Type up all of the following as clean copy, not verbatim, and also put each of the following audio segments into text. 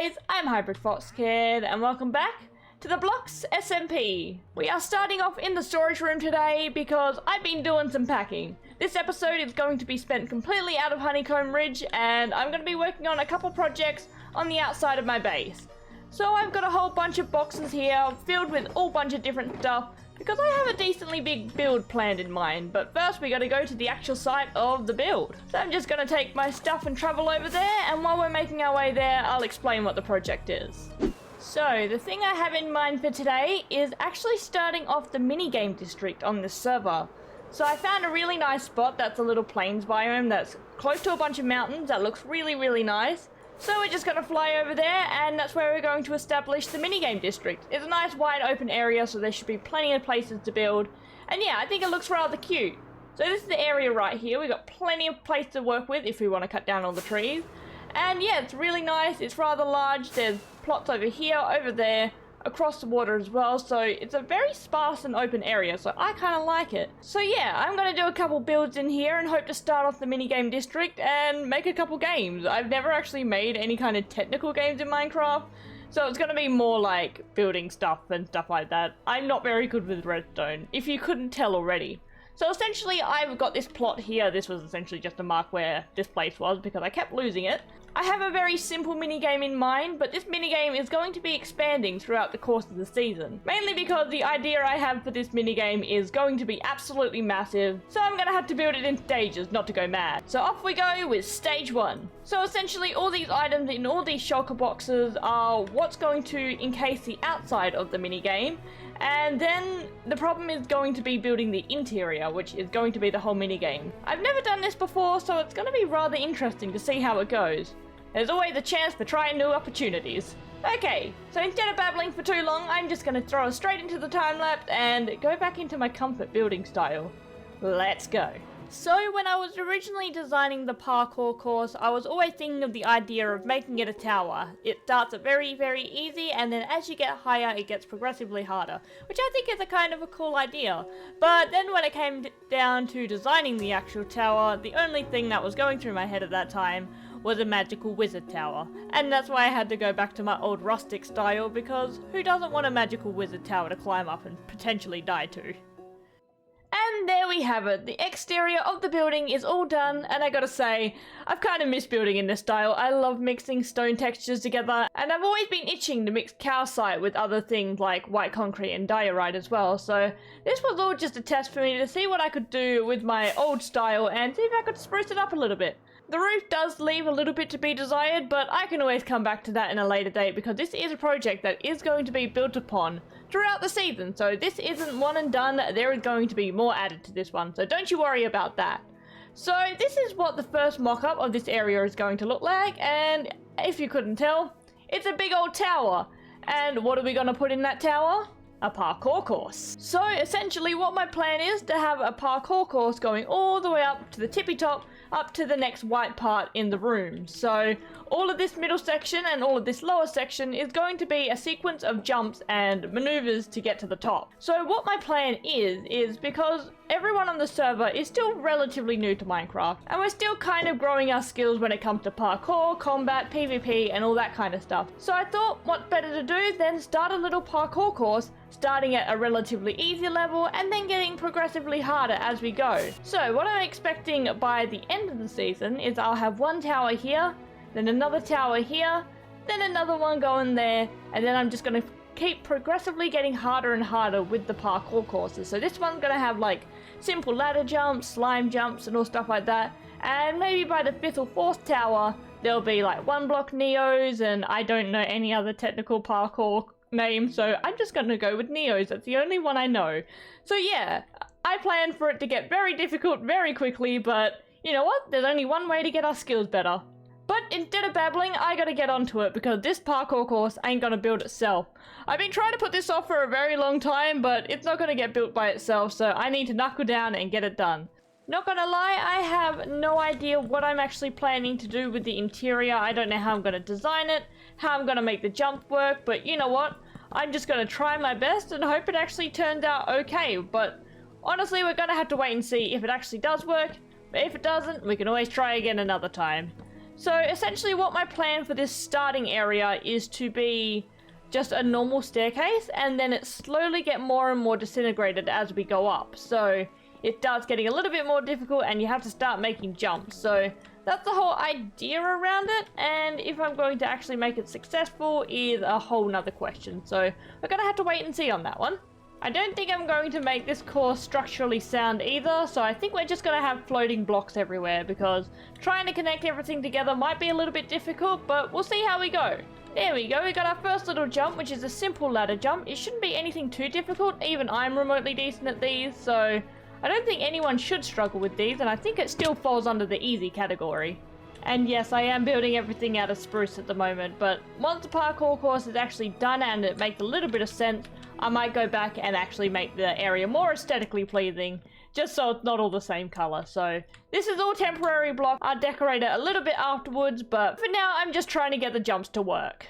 guys, I'm Hybrid Fox Kid and welcome back to the Blocks SMP. We are starting off in the storage room today because I've been doing some packing. This episode is going to be spent completely out of Honeycomb Ridge and I'm going to be working on a couple projects on the outside of my base. So I've got a whole bunch of boxes here filled with all bunch of different stuff because I have a decently big build planned in mind, but first we gotta go to the actual site of the build. So I'm just gonna take my stuff and travel over there, and while we're making our way there, I'll explain what the project is. So, the thing I have in mind for today is actually starting off the minigame district on this server. So I found a really nice spot that's a little plains biome that's close to a bunch of mountains that looks really nice. So we're just going to fly over there, and that's where we're going to establish the minigame district. It's a nice wide open area, so there should be plenty of places to build. And yeah, I think it looks rather cute. So this is the area right here. We've got plenty of place to work with if we want to cut down all the trees. And yeah, it's really nice. It's rather large. There's plots over here, over there, across the water as well. So it's a very sparse and open area, so I kind of like it. So yeah, I'm going to do a couple builds in here and hope to start off the minigame district and make a couple games. I've never actually made any kind of technical games in Minecraft, so it's going to be more like building stuff and stuff like that. I'm not very good with redstone, if you couldn't tell already. So essentially I've got this plot here. This was essentially just a mark where this place was because I kept losing it. I have a very simple minigame in mind, but this minigame is going to be expanding throughout the course of the season. Mainly because the idea I have for this minigame is going to be absolutely massive, so I'm going to have to build it in stages not to go mad. So off we go with stage 1. So essentially all these items in all these shulker boxes are what's going to encase the outside of the minigame. And then the problem is going to be building the interior, which is going to be the whole minigame. I've never done this before, so it's going to be rather interesting to see how it goes. There's always a chance for trying new opportunities. Okay, so instead of babbling for too long, I'm just going to throw us straight into the time lapse and go back into my comfort building style. Let's go. So when I was originally designing the parkour course, I was always thinking of the idea of making it a tower. It starts at very easy, and then as you get higher it gets progressively harder, which I think is a kind of a cool idea. But then when it came down to designing the actual tower, the only thing that was going through my head at that time was a magical wizard tower. And that's why I had to go back to my old rustic style, because who doesn't want a magical wizard tower to climb up and potentially die to? And there we have it. The exterior of the building is all done, and I gotta say, I've kind of missed building in this style. I love mixing stone textures together, and I've always been itching to mix calcite with other things like white concrete and diorite as well, so this was all just a test for me to see what I could do with my old style and see if I could spruce it up a little bit. The roof does leave a little bit to be desired, but I can always come back to that in a later date because this is a project that is going to be built upon throughout the season, so this isn't one and done. There is going to be more added to this one, so don't you worry about that. So this is what the first mock-up of this area is going to look like, and if you couldn't tell, it's a big old tower. And what are we going to put in that tower? A parkour course. So essentially what my plan is to have a parkour course going all the way up to the tippy top, up to the next white part in the room. So all of this middle section and all of this lower section is going to be a sequence of jumps and maneuvers to get to the top. So what my plan is because everyone on the server is still relatively new to Minecraft, and we're still kind of growing our skills when it comes to parkour, combat, PvP, and all that kind of stuff. So I thought what better to do than start a little parkour course, starting at a relatively easy level and then getting progressively harder as we go. So what I'm expecting by the end of the season is I'll have one tower here, then another tower here, then another one going there, and then I'm just going to keep progressively getting harder and harder with the parkour courses. So this one's going to have like simple ladder jumps, slime jumps, and all stuff like that. And maybe by the 5th or 4th tower, there'll be like 1-block neos, and I don't know any other technical parkour name, so I'm just going to go with neos. That's the only one I know. So yeah, I plan for it to get very difficult very quickly, but you know what? There's only one way to get our skills better. But instead of babbling, I gotta get onto it because this parkour course ain't gonna build itself. I've been trying to put this off for a very long time, but it's not gonna get built by itself, so I need to knuckle down and get it done. Not gonna lie, I have no idea what I'm actually planning to do with the interior. I don't know how I'm gonna design it, how I'm gonna make the jump work, but you know what? I'm just gonna try my best and hope it actually turns out okay, but honestly, we're gonna have to wait and see if it actually does work, but if it doesn't, we can always try again another time. So essentially what my plan for this starting area is to be just a normal staircase, and then it slowly get more and more disintegrated as we go up. So it starts getting a little bit more difficult and you have to start making jumps. So that's the whole idea around it, and if I'm going to actually make it successful is a whole nother question. So we're gonna have to wait and see on that one. I don't think I'm going to make this course structurally sound either, so I think we're just going to have floating blocks everywhere, because trying to connect everything together might be a little bit difficult, but we'll see how we go. There we go, we got our first little jump, which is a simple ladder jump. It shouldn't be anything too difficult, even I'm remotely decent at these, so I don't think anyone should struggle with these, and I think it still falls under the easy category. And yes, I am building everything out of spruce at the moment, but once the parkour course is actually done and it makes a little bit of sense, I might go back and actually make the area more aesthetically pleasing, just so it's not all the same color. So this is all temporary block. I'll decorate it a little bit afterwards, but for now I'm just trying to get the jumps to work.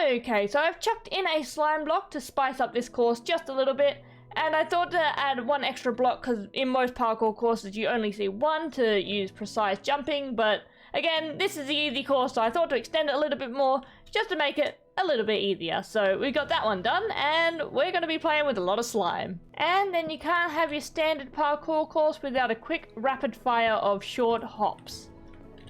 Okay, so I've chucked in a slime block to spice up this course just a little bit, and I thought to add one extra block because in most parkour courses you only see one to use precise jumping, but again, this is the easy course, so I thought to extend it a little bit more just to make it a little bit easier. So we got that one done, and we're going to be playing with a lot of slime. And then you can't have your standard parkour course without a quick rapid fire of short hops.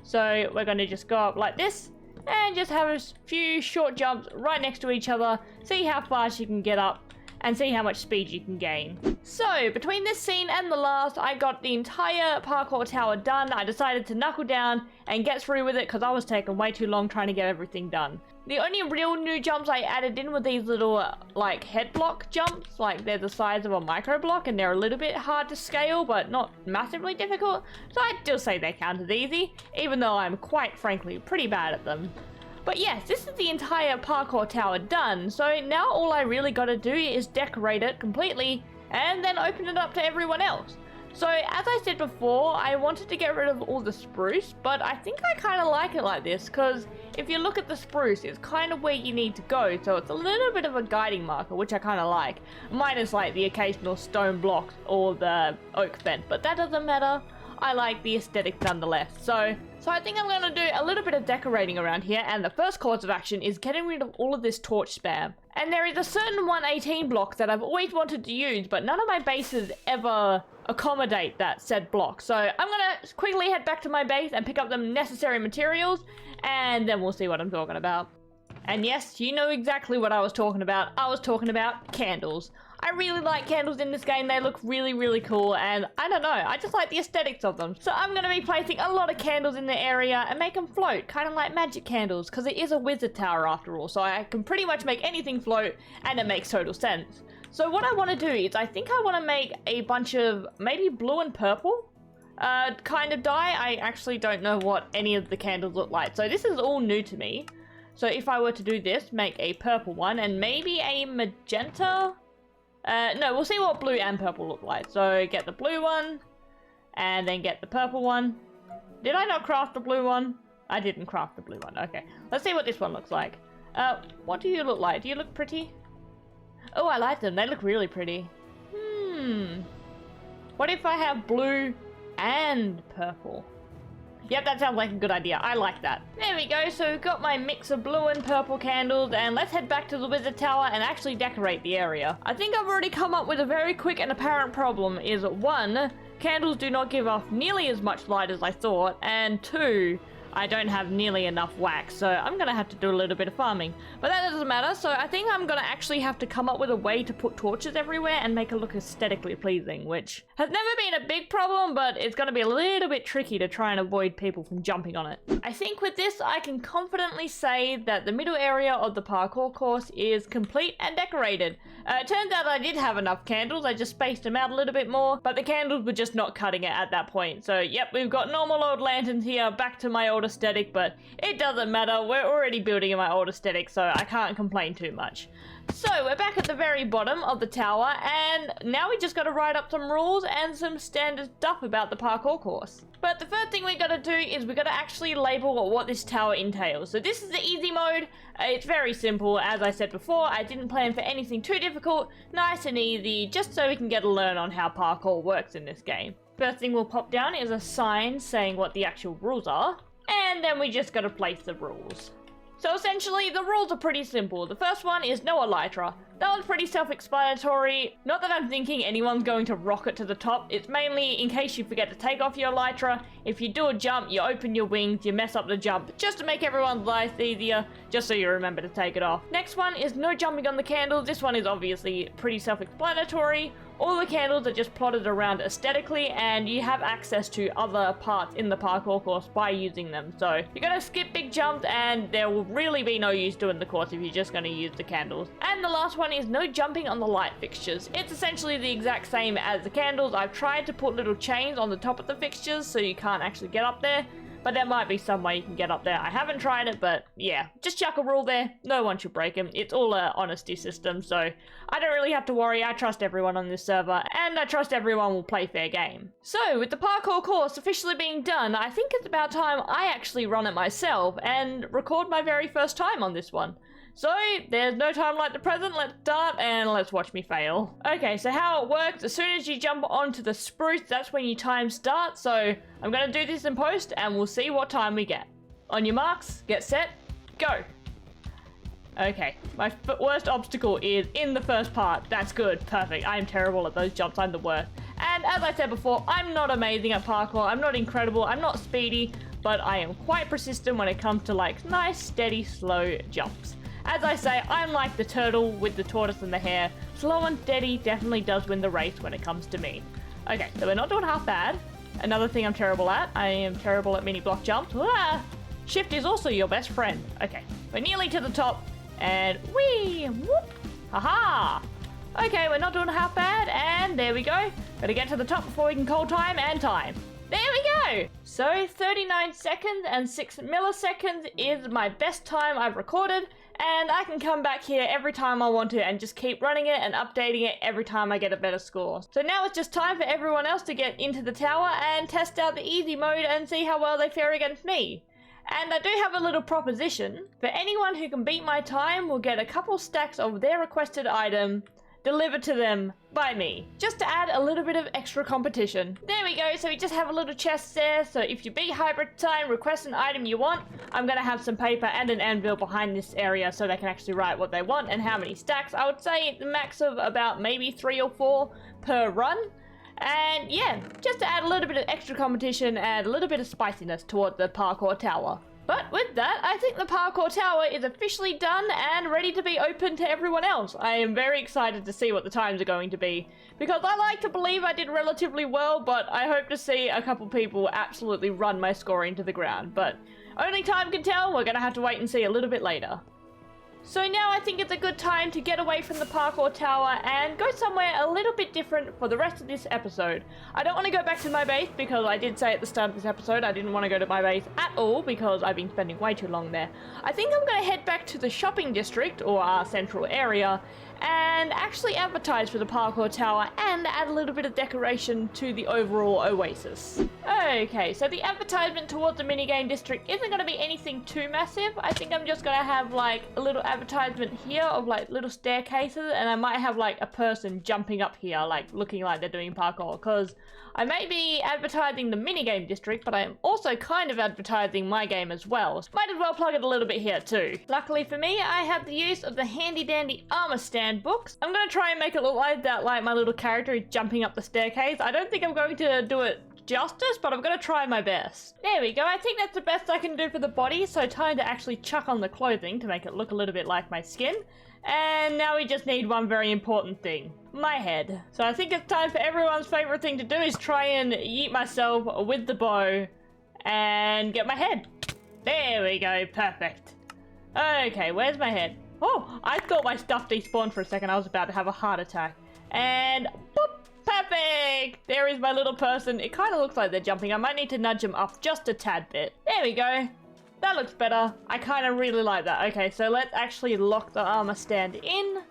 So we're going to just go up like this and just have a few short jumps right next to each other, see how fast you can get up and see how much speed you can gain. So between this scene and the last, I got the entire parkour tower done. I decided to knuckle down and get through with it because I was taking way too long trying to get everything done. The only real new jumps I added in were these little like head block jumps. Like they're the size of a micro block and they're a little bit hard to scale but not massively difficult. So I'd still say they count as easy, even though I'm quite frankly pretty bad at them. But yes, this is the entire parkour tower done, so now all I really gotta do is decorate it completely and then open it up to everyone else. So as I said before, I wanted to get rid of all the spruce, but I think I kind of like it like this, because if you look at the spruce, it's kind of where you need to go, so it's a little bit of a guiding marker, which I kind of like. Minus like the occasional stone blocks or the oak vent, but that doesn't matter. I like the aesthetic nonetheless. So I think I'm going to do a little bit of decorating around here, and the first course of action is getting rid of all of this torch spam. And there is a certain 118 block that I've always wanted to use, but none of my bases ever accommodate that said block. So I'm going to quickly head back to my base and pick up the necessary materials, and then we'll see what I'm talking about. And yes, you know exactly what I was talking about. I was talking about candles. I really like candles in this game. They look really, really cool, and I don't know, I just like the aesthetics of them. So I'm going to be placing a lot of candles in the area and make them float, kind of like magic candles, because it is a wizard tower after all, so I can pretty much make anything float, and it makes total sense. So what I want to do is, I think I want to make a bunch of maybe blue and purple kind of dye. I actually don't know what any of the candles look like, so this is all new to me. So if I were to do this, make a purple one, and maybe a magenta. No, we'll see what blue and purple look like. So get the blue one, and then get the purple one. Did I not craft the blue one? I didn't craft the blue one. Okay, let's see what this one looks like. What do you look like? Do you look pretty? Oh, I like them. They look really pretty. What if I have blue and purple? Yep, that sounds like a good idea. I like that. There we go. So we've got my mix of blue and purple candles, and let's head back to the wizard tower and actually decorate the area. I think I've already come up with a very quick and apparent problem is 1, candles do not give off nearly as much light as I thought, and 2, I don't have nearly enough wax, so I'm gonna have to do a little bit of farming. But that doesn't matter, so I think I'm gonna actually have to come up with a way to put torches everywhere and make it look aesthetically pleasing, which has never been a big problem, but it's gonna be a little bit tricky to try and avoid people from jumping on it. I think with this, I can confidently say that the middle area of the parkour course is complete and decorated. It turns out I did have enough candles, I just spaced them out a little bit more, but the candles were just not cutting it at that point. So yep, we've got normal old lanterns here, back to my old aesthetic, but it doesn't matter, we're already building in my old aesthetic, so I can't complain too much. So we're back at the very bottom of the tower, and now we just gotta write up some rules and some standard stuff about the parkour course. But the first thing we gotta do is we gotta actually label what this tower entails. So this is the easy mode. It's very simple. As I said before, I didn't plan for anything too difficult, nice and easy, just so we can get a learn on how parkour works in this game. First thing we'll pop down is a sign saying what the actual rules are. And then we just gotta place the rules. So essentially, the rules are pretty simple. The first one is no elytra. That one's pretty self-explanatory. Not that I'm thinking anyone's going to rocket to the top. It's mainly in case you forget to take off your elytra. If you do a jump, you open your wings, you mess up the jump, just to make everyone's life easier, just so you remember to take it off. Next one is no jumping on the candles. This one is obviously pretty self-explanatory. All the candles are just plotted around aesthetically, and you have access to other parts in the parkour course by using them. So you're gonna skip big jumps, and there will really be no use doing the course if you're just gonna use the candles. And the last one is no jumping on the light fixtures. It's essentially the exact same as the candles. I've tried to put little chains on the top of the fixtures so you can't actually get up there, but there might be some way you can get up there. I haven't tried it, but yeah, just chuck a rule there. No one should break them. It's all an honesty system, so I don't really have to worry. I trust everyone on this server, and I trust everyone will play fair game. So, with the parkour course officially being done, I think it's about time I actually run it myself and record my very first time on this one. So, there's no time like the present. Let's start and let's watch me fail. Okay, so how it works, as soon as you jump onto the spruce, that's when your time starts. So, I'm gonna do this in post and we'll see what time we get. On your marks, get set, go. Okay, my worst obstacle is in the first part. That's good, perfect. I am terrible at those jumps, I'm the worst. And as I said before, I'm not amazing at parkour, I'm not incredible, I'm not speedy, but I am quite persistent when it comes to like nice, steady, slow jumps. As I say, I'm like the turtle with the tortoise and the hare. Slow and steady definitely does win the race when it comes to me. Okay, so we're not doing half bad. Another thing I'm terrible at, I am terrible at mini block jumps. Ah! Shift is also your best friend. Okay, we're nearly to the top. And whee! Whoop! Haha! Okay, we're not doing half bad, and there we go. Gotta get to the top before we can call time and time. There we go! So, 39 seconds and 6 milliseconds is my best time I've recorded, and I can come back here every time I want to and just keep running it and updating it every time I get a better score. So now it's just time for everyone else to get into the tower and test out the easy mode and see how well they fare against me. And I do have a little proposition. For anyone who can beat my time will get a couple stacks of their requested item delivered to them by me, just to add a little bit of extra competition. There we go, so we just have a little chest there, so if you beat hybrid time, request an item you want, I'm gonna have some paper and an anvil behind this area so they can actually write what they want and how many stacks. I would say the max of about maybe 3 or 4 per run. And yeah, just to add a little bit of extra competition and a little bit of spiciness toward the parkour tower. But with that, I think the parkour tower is officially done and ready to be open to everyone else. I am very excited to see what the times are going to be, because I like to believe I did relatively well, but I hope to see a couple people absolutely run my score into the ground. But only time can tell, we're gonna have to wait and see a little bit later. So now I think it's a good time to get away from the parkour tower and go somewhere a little bit different for the rest of this episode. I don't want to go back to my base because I did say at the start of this episode I didn't want to go to my base at all because I've been spending way too long there. I think I'm going to head back to the shopping district or our central area and actually advertise for the parkour tower and add a little bit of decoration to the overall oasis. Okay, so the advertisement towards the minigame district isn't going to be anything too massive. I think I'm just going to have like a little advertisement here of like little staircases, and I might have like a person jumping up here like looking like they're doing parkour, because I may be advertising the minigame district, but I am also kind of advertising my game as well. So might as well plug it a little bit here too. Luckily for me, I have the use of the handy dandy armor stand books. I'm going to try and make it look like that, like my little character is jumping up the staircase. I don't think I'm going to do it justice, but I'm going to try my best. There we go. I think that's the best I can do for the body, so time to actually chuck on the clothing to make it look a little bit like my skin. And now we just need one very important thing. My head. So I think it's time for everyone's favorite thing to do is try and yeet myself with the bow and get my head. There we go. Perfect. Okay, where's my head? Oh, I thought my stuff despawned for a second. I was about to have a heart attack. And boop. Perfect! There is my little person. It kind of looks like they're jumping. I might need to nudge them up just a tad bit. There we go. That looks better. I kind of really like that. Okay, so let's actually lock the armor stand in.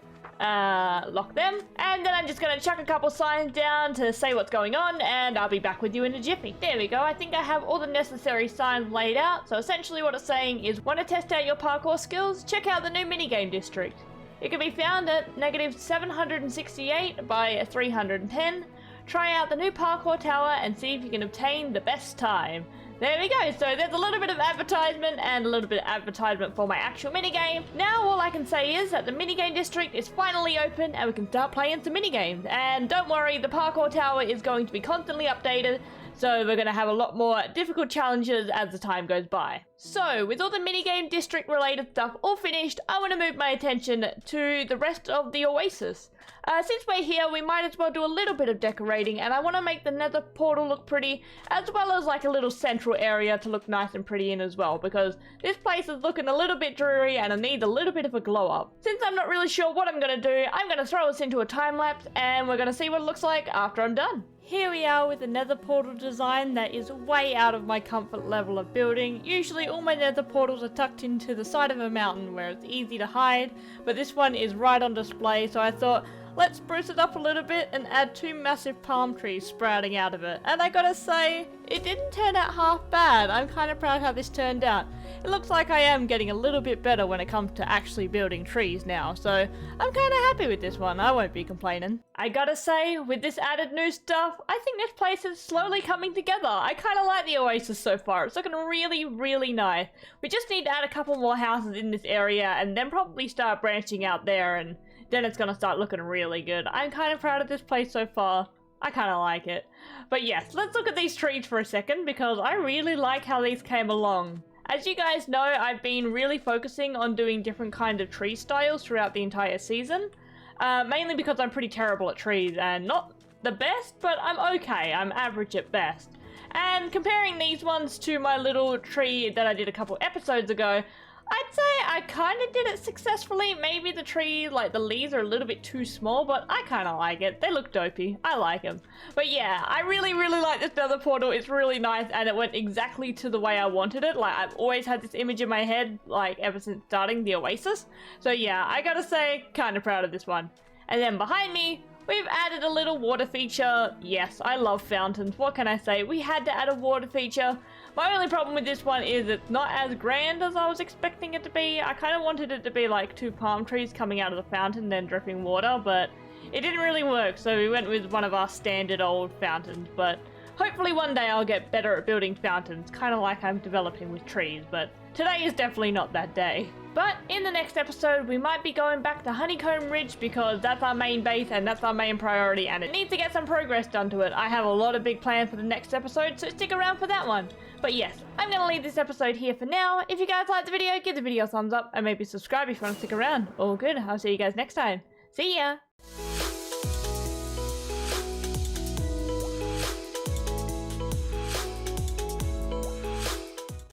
Lock them. And then I'm just going to chuck a couple signs down to say what's going on, and I'll be back with you in a jiffy. There we go. I think I have all the necessary signs laid out. So essentially what it's saying is, want to test out your parkour skills? Check out the new minigame district. It can be found at -768 by 310. Try out the new parkour tower and see if you can obtain the best time. There we go. So there's a little bit of advertisement and a little bit of advertisement for my actual minigame. Now all I can say is that the minigame district is finally open and we can start playing some minigames. And don't worry, the parkour tower is going to be constantly updated. So we're going to have a lot more difficult challenges as the time goes by. So with all the minigame district related stuff all finished, I want to move my attention to the rest of the oasis. Since we're here, we might as well do a little bit of decorating, and I want to make the Nether Portal look pretty, as well as like a little central area to look nice and pretty in as well, because this place is looking a little bit dreary and it needs a little bit of a glow up. Since I'm not really sure what I'm going to do, I'm going to throw us into a time lapse and we're going to see what it looks like after I'm done. Here we are with a Nether Portal design that is way out of my comfort level of building. Usually all my Nether Portals are tucked into the side of a mountain where it's easy to hide, but this one is right on display, so I thought, let's spruce it up a little bit and add 2 massive palm trees sprouting out of it. And I gotta say, it didn't turn out half bad. I'm kind of proud how this turned out. It looks like I am getting a little bit better when it comes to actually building trees now, so I'm kind of happy with this one. I won't be complaining. I gotta say, with this added new stuff, I think this place is slowly coming together. I kind of like the oasis so far. It's looking really, really nice. We just need to add a couple more houses in this area and then probably start branching out there, and then it's gonna start looking really good. I'm kind of proud of this place so far. I kind of like it. But yes, let's look at these trees for a second because I really like how these came along. As you guys know, I've been really focusing on doing different kinds of tree styles throughout the entire season. Mainly because I'm pretty terrible at trees and not the best, but I'm okay. I'm average at best. And comparing these ones to my little tree that I did a couple episodes ago, I'd say I kind of did it successfully. Maybe the tree, like the leaves are a little bit too small, but I kind of like it. They look dopey. I like them. But yeah, I really, really like this Nether Portal. It's really nice and it went exactly to the way I wanted it. Like I've always had this image in my head, like ever since starting the oasis. So yeah, I gotta say, kind of proud of this one. And then behind me, we've added a little water feature. Yes, I love fountains. What can I say? We had to add a water feature. My only problem with this one is it's not as grand as I was expecting it to be. I kind of wanted it to be like 2 palm trees coming out of the fountain then dripping water, but it didn't really work, so we went with one of our standard old fountains. But hopefully one day I'll get better at building fountains, kind of like I'm developing with trees, but today is definitely not that day. But in the next episode, we might be going back to Honeycomb Ridge because that's our main base and that's our main priority and it needs to get some progress done to it. I have a lot of big plans for the next episode, so stick around for that one. But yes, I'm going to leave this episode here for now. If you guys liked the video, give the video a thumbs up and maybe subscribe if you want to stick around. All good, I'll see you guys next time. See ya!